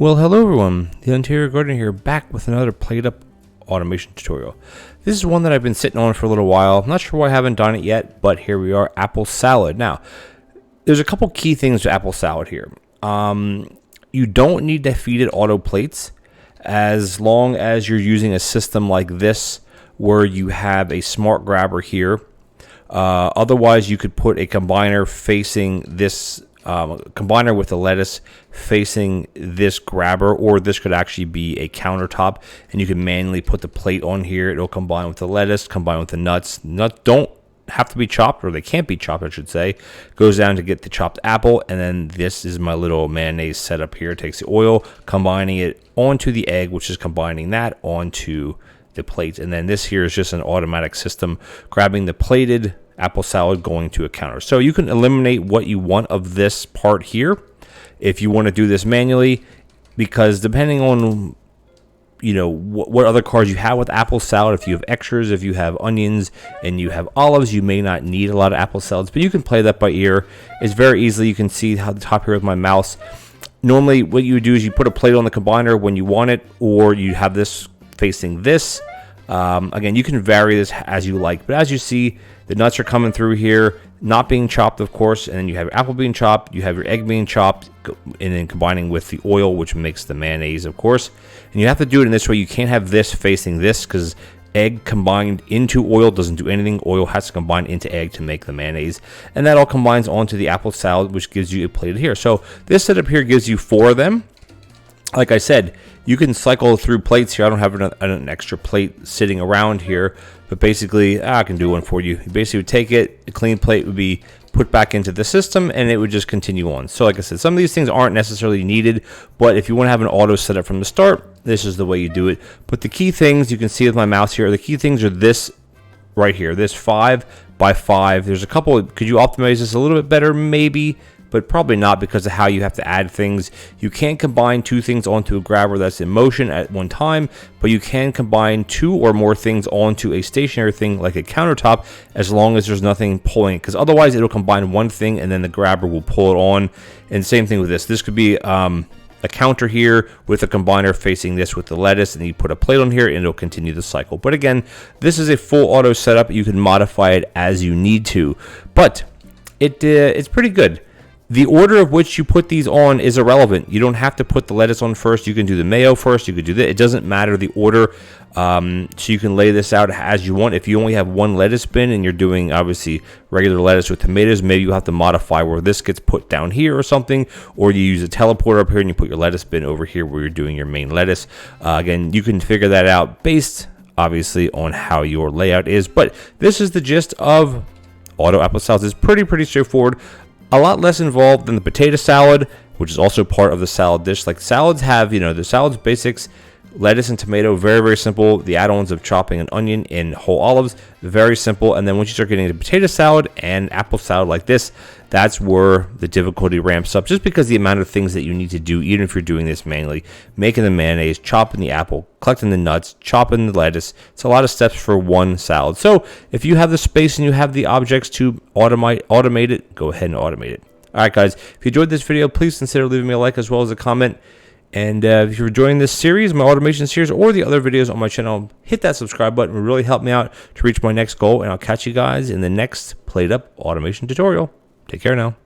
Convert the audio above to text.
Well, hello everyone, TheOntarioGardener here, back with another PlateUp automation tutorial. This is one that I've been sitting on for a little while. I'm not sure why I haven't done it yet, but here we are, apple salad. Now, there's a couple key things to apple salad here. You don't need to feed it auto plates as long as you're using a system like this where you have a smart grabber here. Otherwise, you could put a combiner facing this combiner with the lettuce facing this grabber, or this could actually be a countertop, and you can manually put the plate on here. It'll combine with the lettuce, combine with the nuts. Nuts don't have to be chopped, or they can't be chopped, I should say. Goes down to get the chopped apple, and then this is my little mayonnaise setup here. It takes the oil, combining it onto the egg, which is combining that onto the plate, and then this here is just an automatic system grabbing the plated apple salad going to a counter. So you can eliminate what you want of this part here if you want to do this manually, because depending on what other cards you have with apple salad, if you have extras, if you have onions and you have olives, you may not need a lot of apple salads, but you can play that by ear. It's very easily. You can see how the top here with my mouse. Normally what you would do is you put a plate on the combiner when you want it, or you have this facing this. Again, you can vary this as you like, but as you see, the nuts are coming through here, not being chopped, of course, and then you have your apple being chopped, you have your egg being chopped, and then combining with the oil, which makes the mayonnaise, of course. And you have to do it in this way. You can't have this facing this, because egg combined into oil doesn't do anything. Oil has to combine into egg to make the mayonnaise, and that all combines onto the apple salad, which gives you a plate here. So this setup here gives you 4 of them. Like I said, you can cycle through plates here. I don't have an extra plate sitting around here, but basically, I can do one for you. You basically would take it, a clean plate would be put back into the system, and it would just continue on. So like I said, some of these things aren't necessarily needed, but if you want to have an auto setup from the start, this is the way you do it. But the key things, you can see with my mouse here, the key things are this right here, this 5 by 5. There's a couple, could you optimize this a little bit better? Maybe, but probably not, because of how you have to add things. You can't combine 2 things onto a grabber that's in motion at one time, but you can combine 2 or more things onto a stationary thing like a countertop, as long as there's nothing pulling it, because otherwise it'll combine one thing and then the grabber will pull it on. And same thing with this. This could be a counter here with a combiner facing this with the lettuce, and you put a plate on here and it'll continue the cycle. But again, this is a full auto setup. You can modify it as you need to, but it's pretty good. The order of which you put these on is irrelevant. You don't have to put the lettuce on first. You can do the mayo first. You could do that. It doesn't matter the order. So you can lay this out as you want. If you only have one lettuce bin and you're doing obviously regular lettuce with tomatoes, maybe you have to modify where this gets put down here or something, or you use a teleporter up here and you put your lettuce bin over here where you're doing your main lettuce. Again, you can figure that out based obviously on how your layout is. But this is the gist of auto apple salads. It's pretty straightforward. A lot less involved than the potato salad, which is also part of the salad dish. Like salads have, the salad's basics, lettuce and tomato, very simple. The add-ons of chopping an onion and whole olives, very simple. And then once you start getting into potato salad and apple salad like this, that's where the difficulty ramps up, just because the amount of things that you need to do, even if you're doing this manually, making the mayonnaise, chopping the apple, collecting the nuts, chopping the lettuce. It's a lot of steps for one salad. So if you have the space and you have the objects to automate it, go ahead and automate it. All right, guys, if you enjoyed this video, please consider leaving me a like as well as a comment. And if you're enjoying this series, my automation series, or the other videos on my channel, hit that subscribe button. It will really help me out to reach my next goal. And I'll catch you guys in the next PlateUp automation tutorial. Take care now.